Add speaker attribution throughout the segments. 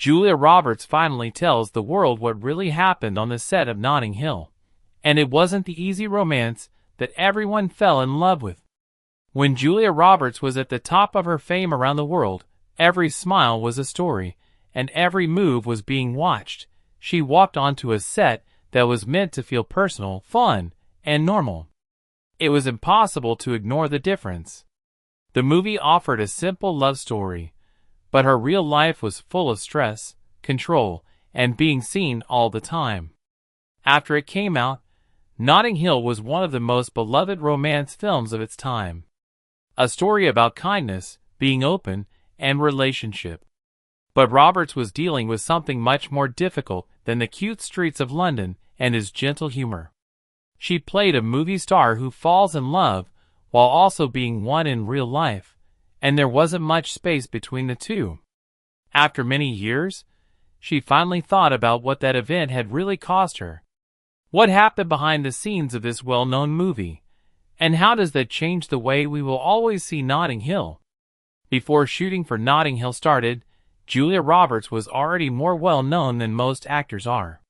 Speaker 1: Julia Roberts finally tells the world what really happened on the set of Notting Hill. And it wasn't the easy romance that everyone fell in love with. When Julia Roberts was at the top of her fame around the world, every smile was a story, and every move was being watched. She walked onto a set that was meant to feel personal, fun, and normal. It was impossible to ignore the difference. The movie offered a simple love story, but her real life was full of stress, control, and being seen all the time. After it came out, Notting Hill was one of the most beloved romance films of its time. A story about kindness, being open, and relationship. But Roberts was dealing with something much more difficult than the cute streets of London and his gentle humor. She played a movie star who falls in love while also being one in real life, and there wasn't much space between the two. After many years, she finally thought about what that event had really cost her. What happened behind the scenes of this well-known movie? And how does that change the way we will always see Notting Hill? Before shooting for Notting Hill started, Julia Roberts was already more well-known than most actors are.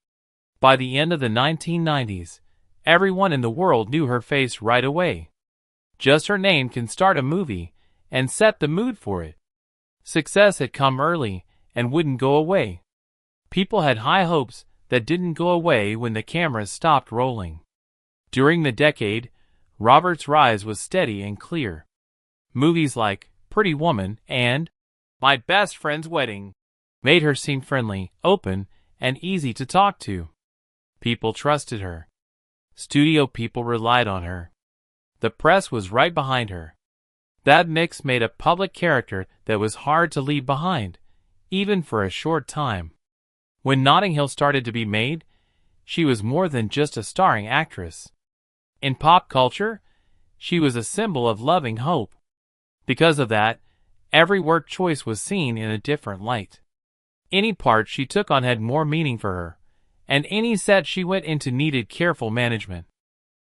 Speaker 1: By the end of the 1990s, everyone in the world knew her face right away. Just her name can start a movie and set the mood for it. Success had come early and wouldn't go away. People had high hopes that didn't go away when the cameras stopped rolling. During the decade, Roberts' rise was steady and clear. Movies like Pretty Woman and My Best Friend's Wedding made her seem friendly, open, and easy to talk to. People trusted her. Studio people relied on her. The press was right behind her. That mix made a public character that was hard to leave behind, even for a short time. When Notting Hill started to be made, she was more than just a starring actress. In pop culture, she was a symbol of loving hope. Because of that, every work choice was seen in a different light. Any part she took on had more meaning for her, and any set she went into needed careful management.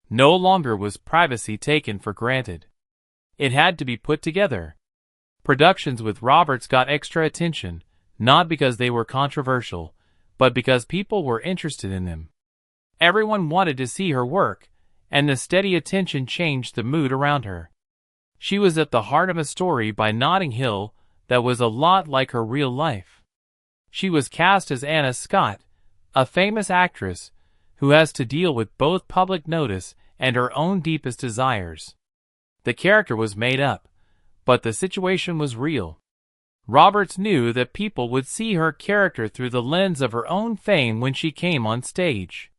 Speaker 1: No longer was privacy taken for granted. It had to be put together. Productions with Roberts got extra attention, not because they were controversial, but because people were interested in them. Everyone wanted to see her work, and the steady attention changed the mood around her. She was at the heart of a story by Notting Hill that was a lot like her real life. She was cast as Anna Scott, a famous actress who has to deal with both public notice and her own deepest desires. The character was made up, but the situation was real. Roberts knew that people would see her character through the lens of her own fame when she came on stage.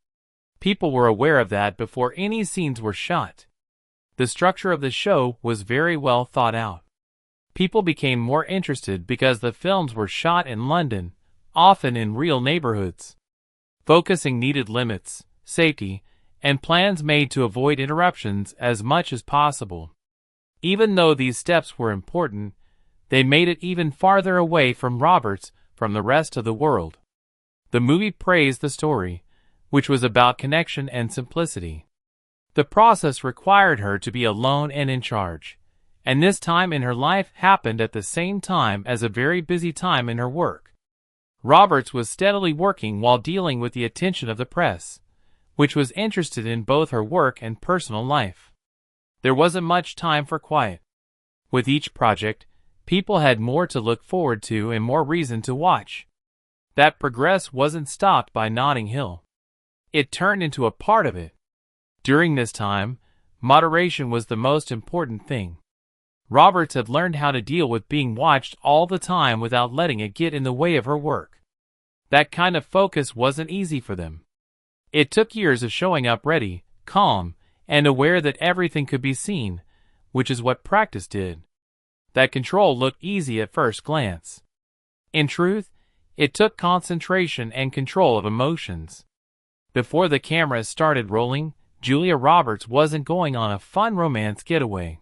Speaker 1: People were aware of that before any scenes were shot. The structure of the show was very well thought out. People became more interested because the films were shot in London, often in real neighborhoods. Focusing needed limits, safety, and plans made to avoid interruptions as much as possible. Even though these steps were important, they made it even farther away from Roberts from the rest of the world. The movie praised the story, which was about connection and simplicity. The process required her to be alone and in charge, and this time in her life happened at the same time as a very busy time in her work. Roberts was steadily working while dealing with the attention of the press, which was interested in both her work and personal life. There wasn't much time for quiet. With each project, people had more to look forward to and more reason to watch. That progress wasn't stopped by Notting Hill. It turned into a part of it. During this time, moderation was the most important thing. Roberts had learned how to deal with being watched all the time without letting it get in the way of her work. That kind of focus wasn't easy for them. It took years of showing up ready, calm, and aware that everything could be seen, which is what practice did. That control looked easy at first glance. In truth, it took concentration and control of emotions. Before the cameras started rolling, Julia Roberts wasn't going on a fun romance getaway.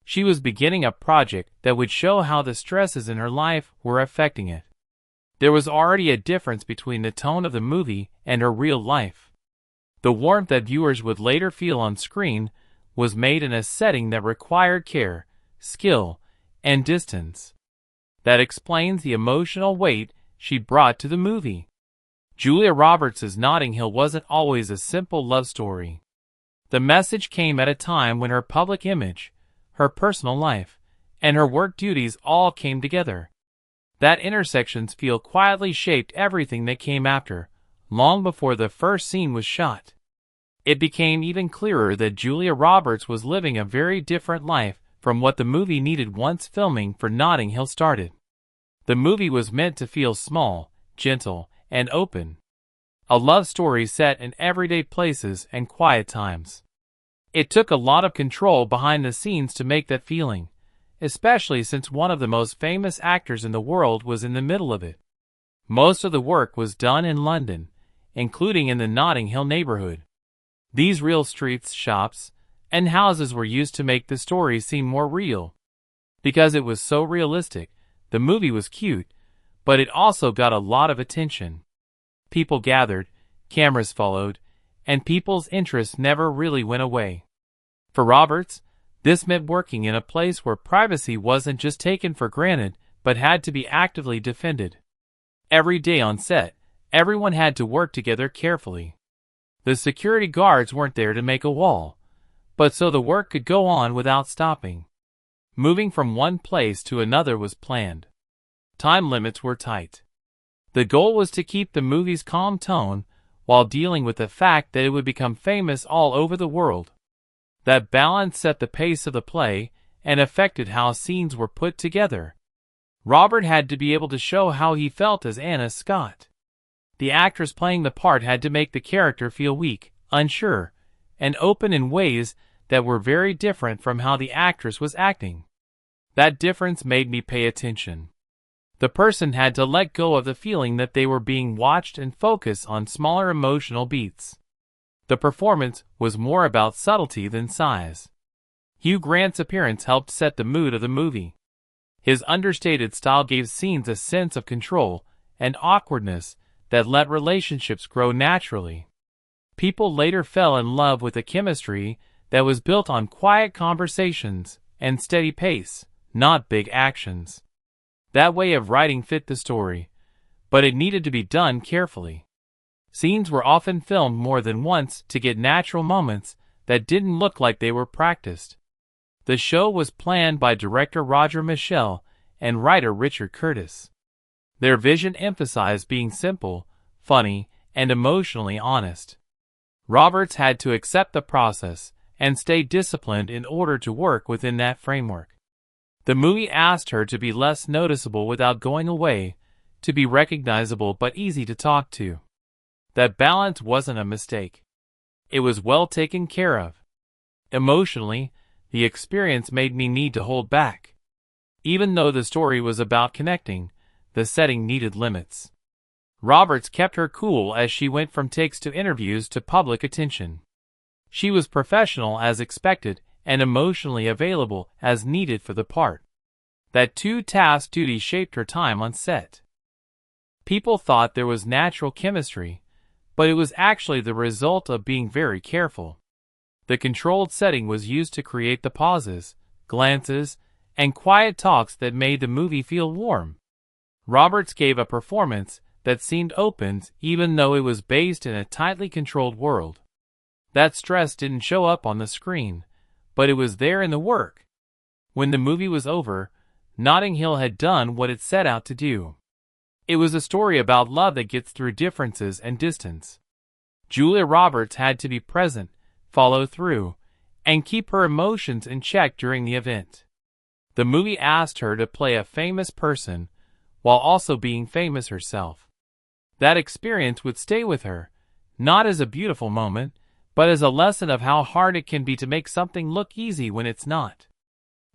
Speaker 1: She was beginning a project that would show how the stresses in her life were affecting it. There was already a difference between the tone of the movie and her real life. The warmth that viewers would later feel on screen was made in a setting that required care, skill, and distance. That explains the emotional weight she brought to the movie. Julia Roberts' Notting Hill wasn't always a simple love story. The message came at a time when her public image, her personal life, and her work duties all came together. That intersections feel quietly shaped everything that came after, long before the first scene was shot. It became even clearer that Julia Roberts was living a very different life from what the movie needed once filming for Notting Hill started. The movie was meant to feel small, gentle, and open. A love story set in everyday places and quiet times. It took a lot of control behind the scenes to make that feeling, especially since one of the most famous actors in the world was in the middle of it. Most of the work was done in London, including in the Notting Hill neighborhood. These real streets, shops, and houses were used to make the story seem more real. Because it was so realistic, the movie was cute, but it also got a lot of attention. People gathered, cameras followed, and people's interest never really went away. For Roberts, this meant working in a place where privacy wasn't just taken for granted, but had to be actively defended. Every day on set, everyone had to work together carefully. The security guards weren't there to make a wall, but so the work could go on without stopping. Moving from one place to another was planned. Time limits were tight. The goal was to keep the movie's calm tone while dealing with the fact that it would become famous all over the world. That balance set the pace of the play and affected how scenes were put together. Robert had to be able to show how he felt as Anna Scott. The actress playing the part had to make the character feel weak, unsure, and open in ways that were very different from how the actress was acting. That difference made me pay attention. The person had to let go of the feeling that they were being watched and focus on smaller emotional beats. The performance was more about subtlety than size. Hugh Grant's appearance helped set the mood of the movie. His understated style gave scenes a sense of control and awkwardness that let relationships grow naturally. People later fell in love with a chemistry that was built on quiet conversations and steady pace, not big actions. That way of writing fit the story, but it needed to be done carefully. Scenes were often filmed more than once to get natural moments that didn't look like they were practiced. The show was planned by director Roger Michell and writer Richard Curtis. Their vision emphasized being simple, funny, and emotionally honest. Roberts had to accept the process and stay disciplined in order to work within that framework. The movie asked her to be less noticeable without going away, to be recognizable but easy to talk to. That balance wasn't a mistake. It was well taken care of. Emotionally, the experience made me need to hold back. Even though the story was about connecting, the setting needed limits. Roberts kept her cool as she went from takes to interviews to public attention. She was professional as expected and emotionally available as needed for the part. That two-task duty shaped her time on set. People thought there was natural chemistry, but it was actually the result of being very careful. The controlled setting was used to create the pauses, glances, and quiet talks that made the movie feel warm. Roberts gave a performance that seemed open even though it was based in a tightly controlled world. That stress didn't show up on the screen, but it was there in the work. When the movie was over, Notting Hill had done what it set out to do. It was a story about love that gets through differences and distance. Julia Roberts had to be present, follow through, and keep her emotions in check during the event. The movie asked her to play a famous person while also being famous herself. That experience would stay with her, not as a beautiful moment, but as a lesson of how hard it can be to make something look easy when it's not.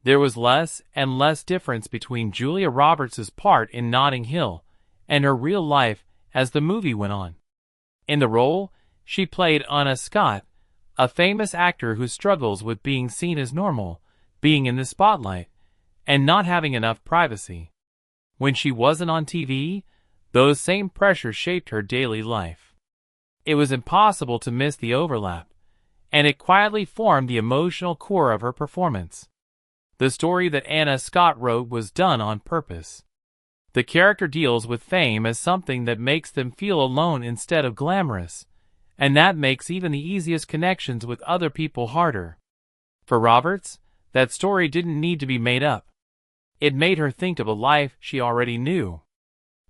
Speaker 1: There was less and less difference between Julia Roberts' part in Notting Hill and her real life as the movie went on. In the role, she played Anna Scott, a famous actor who struggles with being seen as normal, being in the spotlight, and not having enough privacy. When she wasn't on TV, those same pressures shaped her daily life. It was impossible to miss the overlap, and it quietly formed the emotional core of her performance. The story that Anna Scott wrote was done on purpose. The character deals with fame as something that makes them feel alone instead of glamorous, and that makes even the easiest connections with other people harder. For Roberts, that story didn't need to be made up. It made her think of a life she already knew.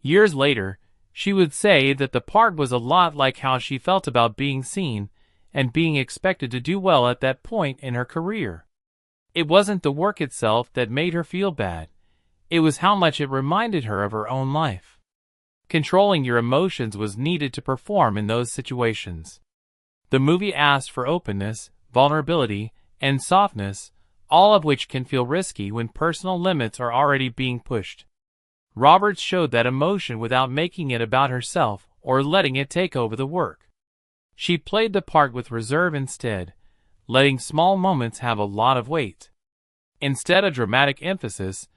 Speaker 1: Years later, she would say that the part was a lot like how she felt about being seen and being expected to do well at that point in her career. It wasn't the work itself that made her feel bad. It was how much it reminded her of her own life. Controlling your emotions was needed to perform in those situations. The movie asked for openness, vulnerability, and softness, all of which can feel risky when personal limits are already being pushed. Roberts showed that emotion without making it about herself or letting it take over the work. She played the part with reserve instead, letting small moments have a lot of weight. Instead of dramatic emphasis,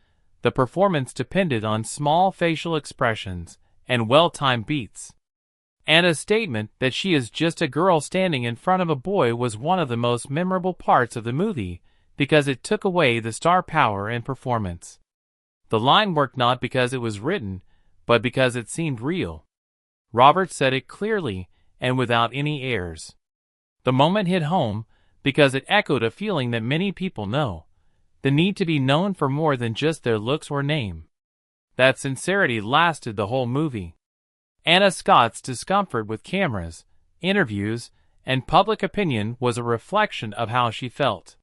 Speaker 1: the performance depended on small facial expressions and well-timed beats. Anna's statement that she is just a girl standing in front of a boy was one of the most memorable parts of the movie because it took away the star power and performance. The line worked not because it was written, but because it seemed real. Roberts said it clearly and without any airs. The moment hit home because it echoed a feeling that many people know: the need to be known for more than just their looks or name. That sincerity lasted the whole movie. Anna Scott's discomfort with cameras, interviews, and public opinion was a reflection of how she felt.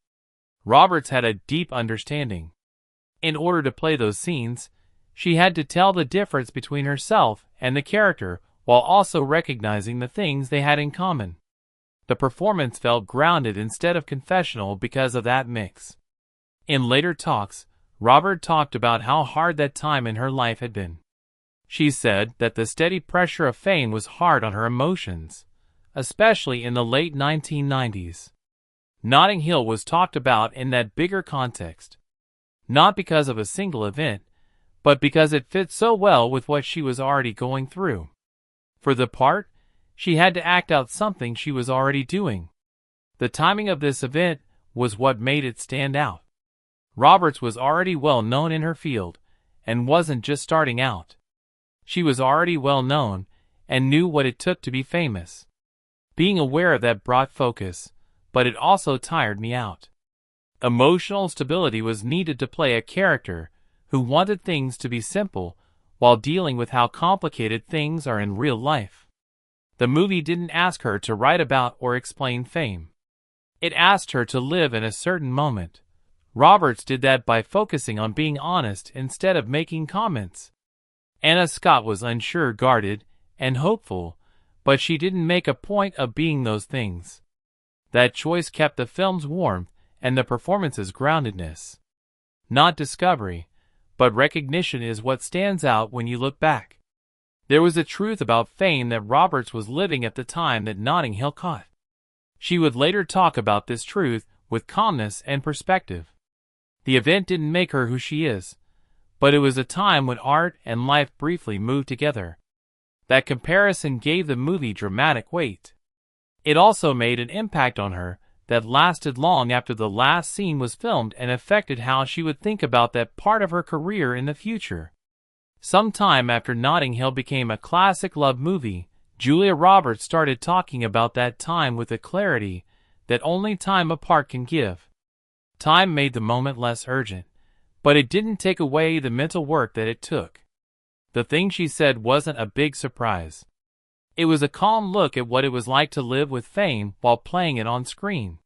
Speaker 1: Roberts had a deep understanding. In order to play those scenes, she had to tell the difference between herself and the character while also recognizing the things they had in common. The performance felt grounded instead of confessional because of that mix. In later talks, Robert talked about how hard that time in her life had been. She said that the steady pressure of fame was hard on her emotions, especially in the late 1990s. Notting Hill was talked about in that bigger context, not because of a single event, but because it fit so well with what she was already going through. For the part, she had to act out something she was already doing. The timing of this event was what made it stand out. Roberts was already well known in her field, and wasn't just starting out. She was already well known, and knew what it took to be famous. Being aware of that brought focus, but it also tired me out. Emotional stability was needed to play a character who wanted things to be simple while dealing with how complicated things are in real life. The movie didn't ask her to write about or explain fame. It asked her to live in a certain moment. Roberts did that by focusing on being honest instead of making comments. Anna Scott was unsure, guarded, and hopeful, but she didn't make a point of being those things. That choice kept the film's warmth and the performance's groundedness. Not discovery, but recognition is what stands out when you look back. There was a truth about fame that Roberts was living at the time that Notting Hill caught. She would later talk about this truth with calmness and perspective. The event didn't make her who she is, but it was a time when art and life briefly moved together. That comparison gave the movie dramatic weight. It also made an impact on her that lasted long after the last scene was filmed and affected how she would think about that part of her career in the future. Sometime after Notting Hill became a classic love movie, Julia Roberts started talking about that time with a clarity that only time apart can give. Time made the moment less urgent, but it didn't take away the mental work that it took. The thing she said wasn't a big surprise. It was a calm look at what it was like to live with fame while playing it on screen.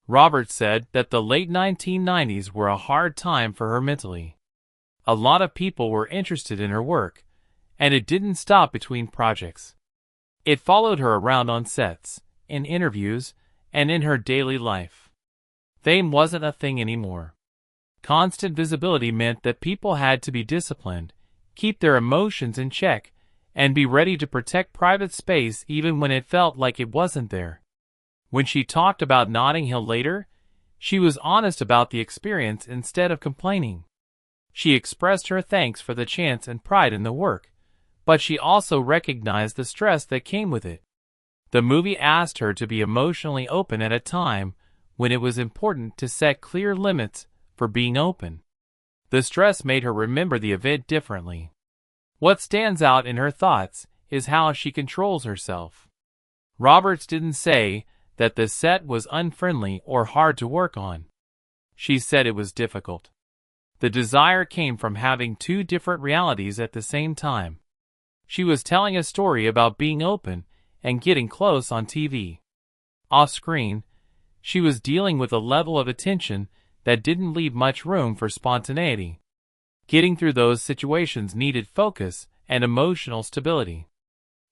Speaker 1: Roberts said that the late 1990s were a hard time for her mentally. A lot of people were interested in her work, and it didn't stop between projects. It followed her around on sets, in interviews, and in her daily life. Fame wasn't a thing anymore. Constant visibility meant that people had to be disciplined, keep their emotions in check, and be ready to protect private space even when it felt like it wasn't there. When she talked about Notting Hill later, she was honest about the experience instead of complaining. She expressed her thanks for the chance and pride in the work, but she also recognized the stress that came with it. The movie asked her to be emotionally open at a time when it was important to set clear limits for being open. The stress made her remember the event differently. What stands out in her thoughts is how she controls herself. Roberts didn't say that the set was unfriendly or hard to work on. She said it was difficult. The desire came from having two different realities at the same time. She was telling a story about being open and getting close on TV. Off screen, she was dealing with a level of attention that didn't leave much room for spontaneity. Getting through those situations needed focus and emotional stability.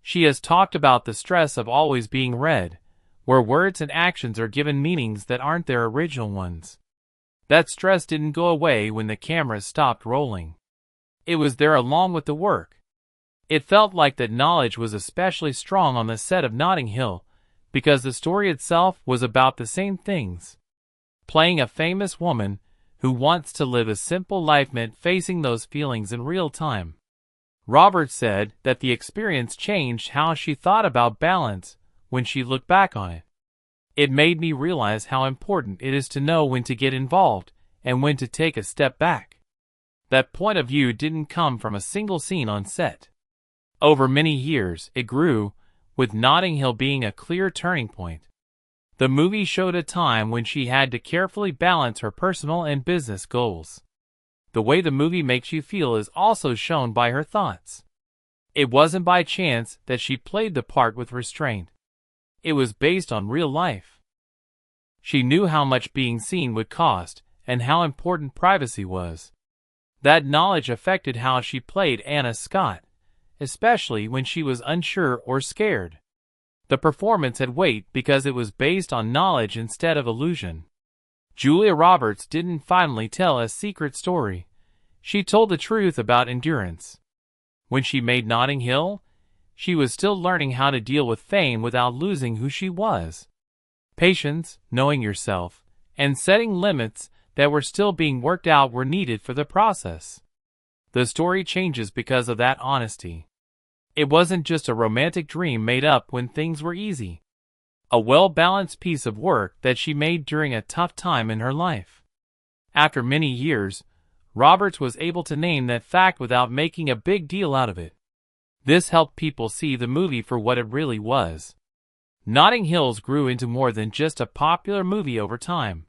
Speaker 1: She has talked about the stress of always being read, where words and actions are given meanings that aren't their original ones. That stress didn't go away when the cameras stopped rolling. It was there along with the work. It felt like that knowledge was especially strong on the set of Notting Hill, because the story itself was about the same things. Playing a famous woman who wants to live a simple life meant facing those feelings in real time. Roberts said that the experience changed how she thought about balance when she looked back on it. It made me realize how important it is to know when to get involved and when to take a step back. That point of view didn't come from a single scene on set. Over many years, it grew, with Notting Hill being a clear turning point. The movie showed a time when she had to carefully balance her personal and business goals. The way the movie makes you feel is also shown by her thoughts. It wasn't by chance that she played the part with restraint. It was based on real life. She knew how much being seen would cost and how important privacy was. That knowledge affected how she played Anna Scott, especially when she was unsure or scared. The performance had weight because it was based on knowledge instead of illusion. Julia Roberts didn't finally tell a secret story. She told the truth about endurance. When she made Notting Hill, she was still learning how to deal with fame without losing who she was. Patience, knowing yourself, and setting limits that were still being worked out were needed for the process. The story changes because of that honesty. It wasn't just a romantic dream made up when things were easy. A well-balanced piece of work that she made during a tough time in her life. After many years, Roberts was able to name that fact without making a big deal out of it. This helped people see the movie for what it really was. Notting Hill grew into more than just a popular movie over time.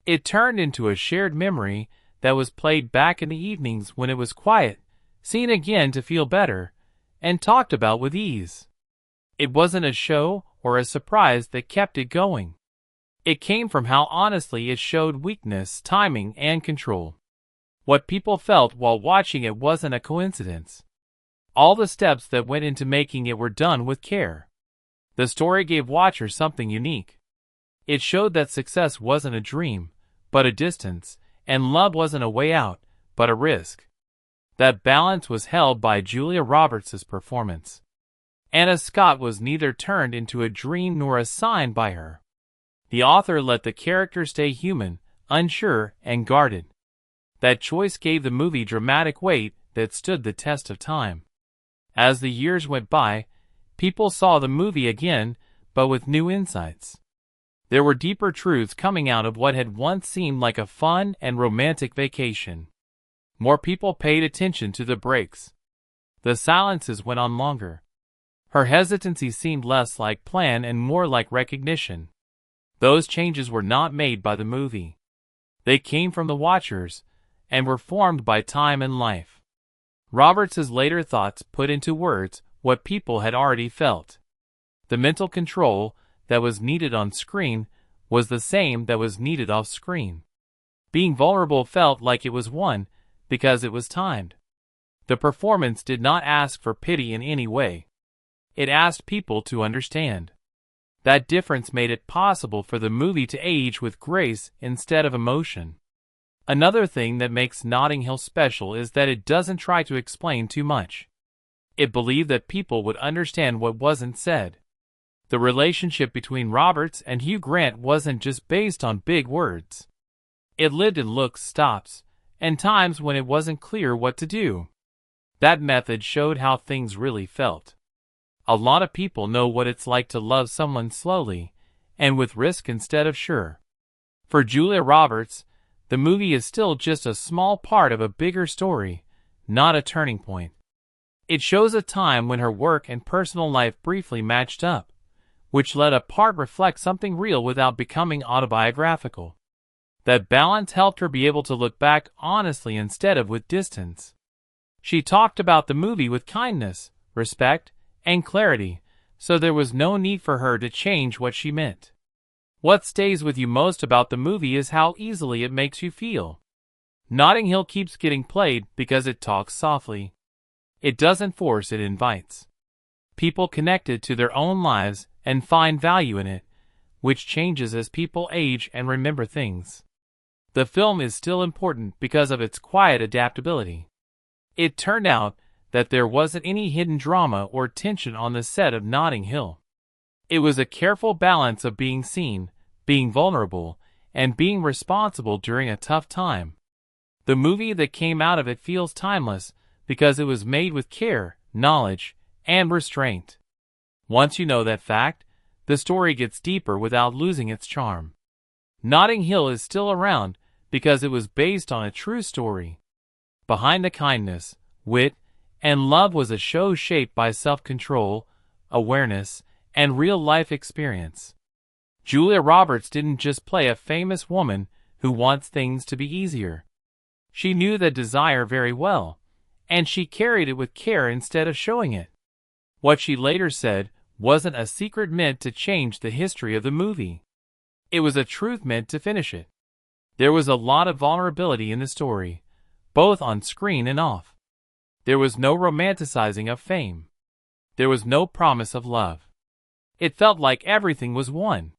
Speaker 1: It turned into a shared memory that was played back in the evenings when it was quiet, seen again to feel better, and talked about with ease. It wasn't a show or a surprise that kept it going. It came from how honestly it showed weakness, timing, and control. What people felt while watching it wasn't a coincidence. All the steps that went into making it were done with care. The story gave watchers something unique. It showed that success wasn't a dream, but a distance, and love wasn't a way out, but a risk. That balance was held by Julia Roberts' performance. Anna Scott was neither turned into a dream nor a sign by her. The author let the character stay human, unsure, and guarded. That choice gave the movie dramatic weight that stood the test of time. As the years went by, people saw the movie again, but with new insights. There were deeper truths coming out of what had once seemed like a fun and romantic vacation. More people paid attention to the breaks. The silences went on longer. Her hesitancy seemed less like plan and more like recognition. Those changes were not made by the movie. They came from the watchers, and were formed by time and life. Roberts' later thoughts put into words what people had already felt. The mental control that was needed on screen was the same that was needed off screen. Being vulnerable felt like it was won because it was timed. The performance did not ask for pity in any way. It asked people to understand. That difference made it possible for the movie to age with grace instead of emotion. Another thing that makes Notting Hill special is that it doesn't try to explain too much. It believed that people would understand what wasn't said. The relationship between Roberts and Hugh Grant wasn't just based on big words. It lived in looks, stops, and times when it wasn't clear what to do. That method showed how things really felt. A lot of people know what it's like to love someone slowly, and with risk instead of sure. For Julia Roberts, the movie is still just a small part of a bigger story, not a turning point. It shows a time when her work and personal life briefly matched up, which let a part reflect something real without becoming autobiographical. That balance helped her be able to look back honestly instead of with distance. She talked about the movie with kindness, respect, and clarity, so there was no need for her to change what she meant. What stays with you most about the movie is how easily it makes you feel. Notting Hill keeps getting played because it talks softly. It doesn't force, it invites. People connected to their own lives and find value in it, which changes as people age and remember things. The film is still important because of its quiet adaptability. It turned out that there wasn't any hidden drama or tension on the set of Notting Hill. It was a careful balance of being seen, being vulnerable, and being responsible during a tough time. The movie that came out of it feels timeless because it was made with care, knowledge, and restraint. Once you know that fact, the story gets deeper without losing its charm. Notting Hill is still around because it was based on a true story. Behind the kindness, wit, and love was a show shaped by self-control, awareness, and real-life experience. Julia Roberts didn't just play a famous woman who wants things to be easier. She knew that desire very well, and she carried it with care instead of showing it. What she later said wasn't a secret meant to change the history of the movie. It was a truth meant to finish it. There was a lot of vulnerability in the story, both on screen and off. There was no romanticizing of fame. There was no promise of love. It felt like everything was one.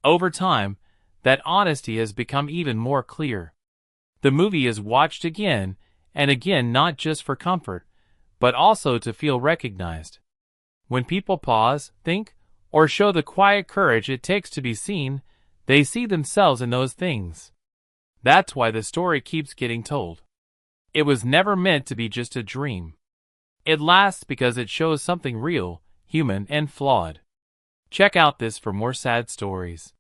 Speaker 1: Over time, that honesty has become even more clear. The movie is watched again and again, not just for comfort, but also to feel recognized. When people pause, think, or show the quiet courage it takes to be seen, they see themselves in those things. That's why the story keeps getting told. It was never meant to be just a dream. It lasts because it shows something real, human, and flawed. Check out this for more sad stories.